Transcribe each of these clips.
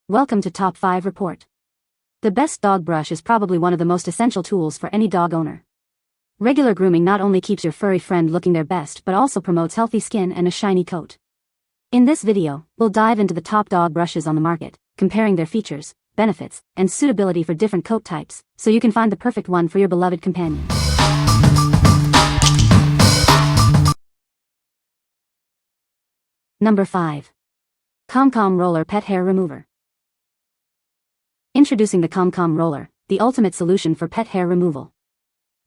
Welcome to Top 5 Report. The best dog brush is probably one of the most essential tools for any dog owner. Regular grooming not only keeps your furry friend looking their best but also promotes healthy skin and a shiny coat. In this video, we'll dive into the top dog brushes on the market, comparing their features, benefits, and suitability for different coat types, so you can find the perfect one for your beloved companion. Number 5. ChomChom Roller Pet Hair Remover. Introducing the ChomChom Roller, the ultimate solution for pet hair removal.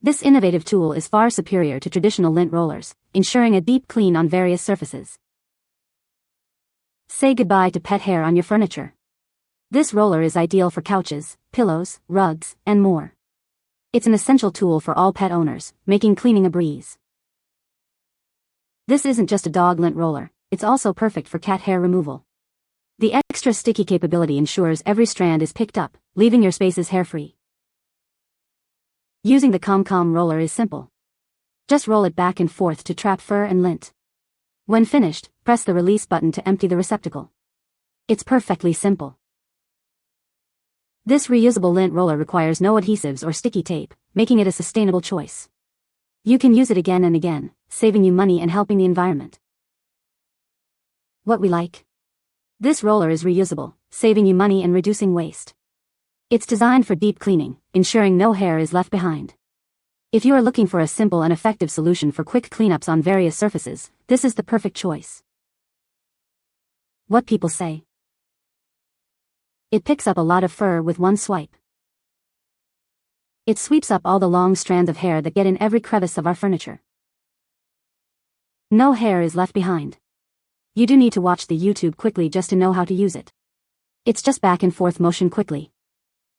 This innovative tool is far superior to traditional lint rollers, ensuring a deep clean on various surfaces. Say goodbye to pet hair on your furniture. This roller is ideal for couches, pillows, rugs, and more. It's an essential tool for all pet owners, making cleaning a breeze. This isn't just a dog lint roller, it's also perfect for cat hair removal. The extra sticky capability ensures every strand is picked up, leaving your spaces hair-free. Using the ChomChom roller is simple. Just roll it back and forth to trap fur and lint. When finished, press the release button to empty the receptacle. It's perfectly simple. This reusable lint roller requires no adhesives or sticky tape, making it a sustainable choice. You can use it again and again, saving you money and helping the environment. What we like. This roller is reusable, saving you money and reducing waste. It's designed for deep cleaning, ensuring no hair is left behind. If you are looking for a simple and effective solution for quick cleanups on various surfaces, this is the perfect choice. What people say. It picks up a lot of fur with one swipe. It sweeps up all the long strands of hair that get in every crevice of our furniture. No hair is left behind. You do need to watch the YouTube quickly just to know how to use it. It's just back and forth motion quickly.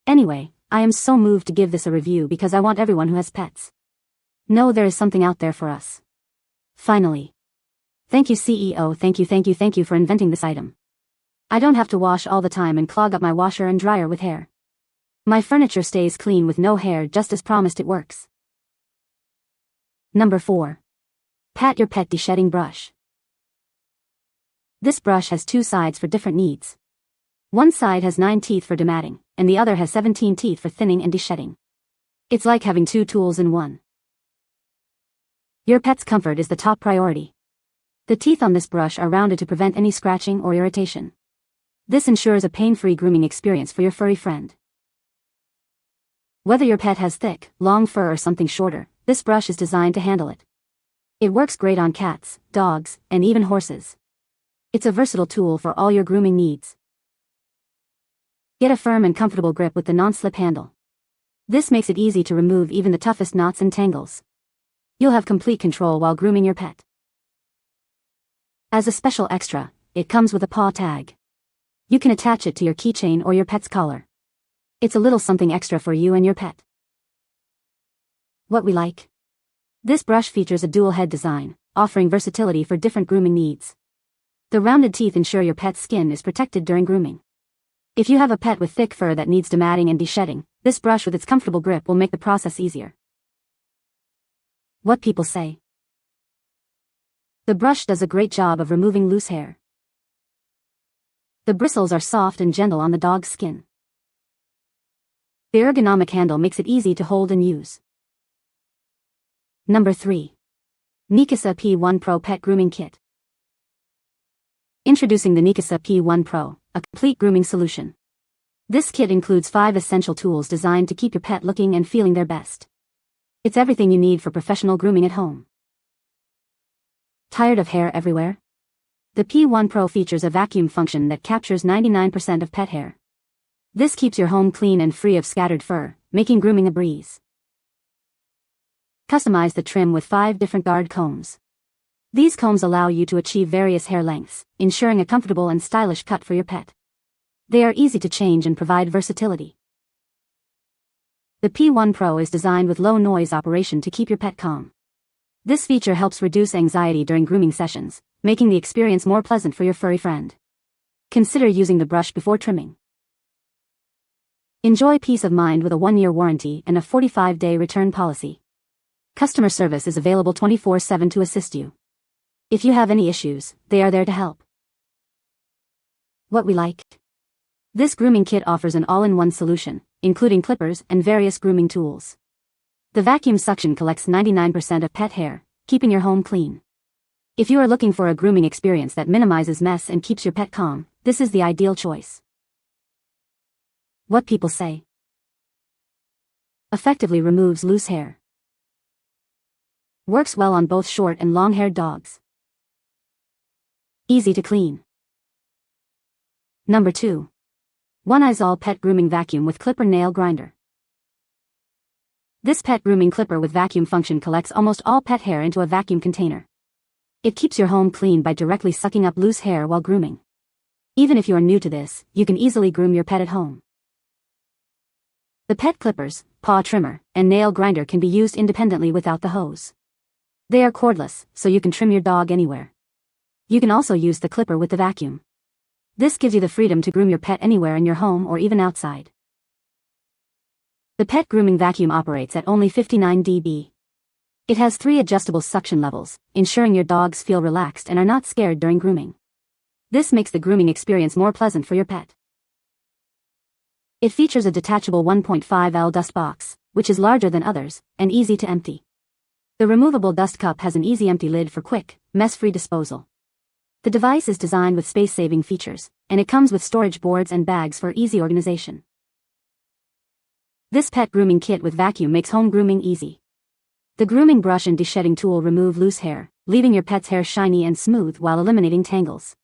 Anyway, I am so moved to give this a review because I want everyone who has pets. Know there is something out there for us. Finally. Thank you CEO, thank you for inventing this item. I don't have to wash all the time and clog up my washer and dryer with hair. My furniture stays clean with no hair, just as promised. It works. Number 4. Pat Your Pet Deshedding Brush. This brush has two sides for different needs. One side has 9 teeth for dematting, and the other has 17 teeth for thinning and deshedding. It's like having two tools in one. Your pet's comfort is the top priority. The teeth on this brush are rounded to prevent any scratching or irritation. This ensures a pain-free grooming experience for your furry friend. Whether your pet has thick, long fur or something shorter, this brush is designed to handle it. It works great on cats, dogs, and even horses. It's a versatile tool for all your grooming needs. Get a firm and comfortable grip with the non-slip handle. This makes it easy to remove even the toughest knots and tangles. You'll have complete control while grooming your pet. As a special extra, it comes with a paw tag. You can attach it to your keychain or your pet's collar. It's a little something extra for you and your pet. What we like. This brush features a dual head design, offering versatility for different grooming needs. The rounded teeth ensure your pet's skin is protected during grooming. If you have a pet with thick fur that needs dematting and deshedding, this brush with its comfortable grip will make the process easier. What people say. The brush does a great job of removing loose hair. The bristles are soft and gentle on the dog's skin. The ergonomic handle makes it easy to hold and use. Number 3. Neakasa P1 Pro Pet Grooming Kit. Introducing the Neakasa P1 Pro, a complete grooming solution. This kit includes 5 essential tools designed to keep your pet looking and feeling their best. It's everything you need for professional grooming at home. Tired of hair everywhere? The P1 Pro features a vacuum function that captures 99% of pet hair. This keeps your home clean and free of scattered fur, making grooming a breeze. Customize the trim with 5 different guard combs. These combs allow you to achieve various hair lengths, ensuring a comfortable and stylish cut for your pet. They are easy to change and provide versatility. The P1 Pro is designed with low noise operation to keep your pet calm. This feature helps reduce anxiety during grooming sessions, making the experience more pleasant for your furry friend. Consider using the brush before trimming. Enjoy peace of mind with a 1-year warranty and a 45-day return policy. Customer service is available 24/7 to assist you. If you have any issues, they are there to help. What we like. This grooming kit offers an all-in-one solution, including clippers and various grooming tools. The vacuum suction collects 99% of pet hair, keeping your home clean. If you are looking for a grooming experience that minimizes mess and keeps your pet calm, this is the ideal choice. What people say. Effectively removes loose hair. Works well on both short and long-haired dogs. Easy to clean. Number 2. ONEISALL Pet Grooming Vacuum with Clipper Nail Grinder. This pet grooming clipper with vacuum function collects almost all pet hair into a vacuum container. It keeps your home clean by directly sucking up loose hair while grooming. Even if you are new to this, you can easily groom your pet at home. The pet clippers, paw trimmer, and nail grinder can be used independently without the hose. They are cordless, so you can trim your dog anywhere. You can also use the clipper with the vacuum. This gives you the freedom to groom your pet anywhere in your home or even outside. The pet grooming vacuum operates at only 59 dB. It has 3 adjustable suction levels, ensuring your dogs feel relaxed and are not scared during grooming. This makes the grooming experience more pleasant for your pet. It features a detachable 1.5L dust box, which is larger than others, and easy to empty. The removable dust cup has an easy empty lid for quick, mess-free disposal. The device is designed with space-saving features, and it comes with storage boards and bags for easy organization. This pet grooming kit with vacuum makes home grooming easy. The grooming brush and deshedding tool remove loose hair, leaving your pet's hair shiny and smooth while eliminating tangles.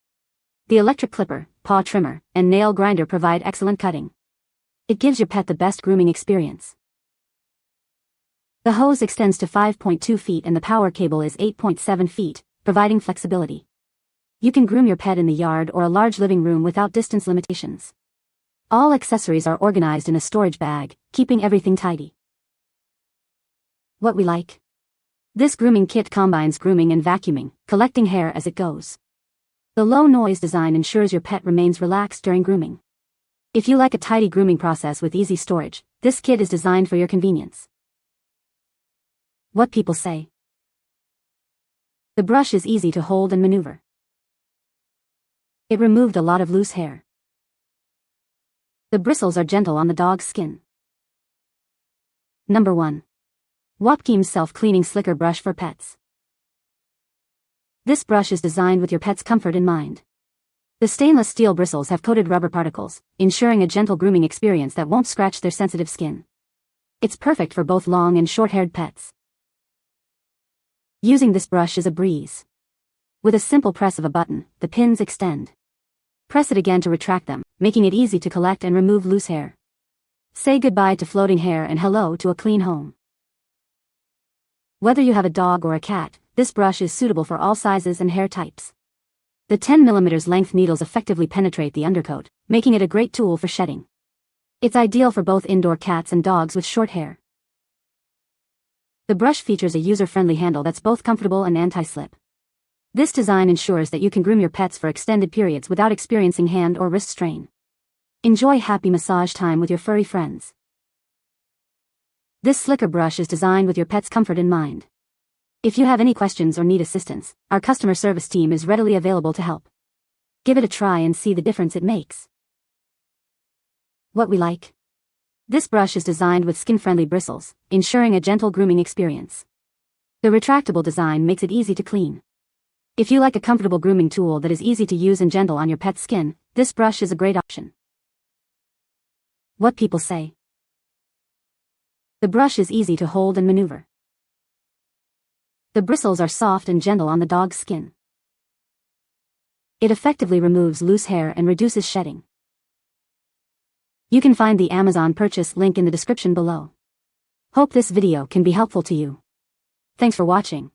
The electric clipper, paw trimmer, and nail grinder provide excellent cutting. It gives your pet the best grooming experience. The hose extends to 5.2 feet and the power cable is 8.7 feet, providing flexibility. You can groom your pet in the yard or a large living room without distance limitations. All accessories are organized in a storage bag, keeping everything tidy. What we like. This grooming kit combines grooming and vacuuming, collecting hair as it goes. The low-noise design ensures your pet remains relaxed during grooming. If you like a tidy grooming process with easy storage, this kit is designed for your convenience. What people say. The brush is easy to hold and maneuver. It removed a lot of loose hair. The bristles are gentle on the dog's skin. Number 1. WOPQAEM Self-Cleaning Slicker Brush for Pets. This brush is designed with your pet's comfort in mind. The stainless steel bristles have coated rubber particles, ensuring a gentle grooming experience that won't scratch their sensitive skin. It's perfect for both long and short-haired pets. Using this brush is a breeze. With a simple press of a button, the pins extend. Press it again to retract them, making it easy to collect and remove loose hair. Say goodbye to floating hair and hello to a clean home. Whether you have a dog or a cat, this brush is suitable for all sizes and hair types. The 10 mm length needles effectively penetrate the undercoat, making it a great tool for shedding. It's ideal for both indoor cats and dogs with short hair. The brush features a user-friendly handle that's both comfortable and anti-slip. This design ensures that you can groom your pets for extended periods without experiencing hand or wrist strain. Enjoy happy massage time with your furry friends. This slicker brush is designed with your pet's comfort in mind. If you have any questions or need assistance, our customer service team is readily available to help. Give it a try and see the difference it makes. What we like. This brush is designed with skin-friendly bristles, ensuring a gentle grooming experience. The retractable design makes it easy to clean. If you like a comfortable grooming tool that is easy to use and gentle on your pet's skin, this brush is a great option. What people say. The brush is easy to hold and maneuver. The bristles are soft and gentle on the dog's skin. It effectively removes loose hair and reduces shedding. You can find the Amazon purchase link in the description below. Hope this video can be helpful to you. Thanks for watching.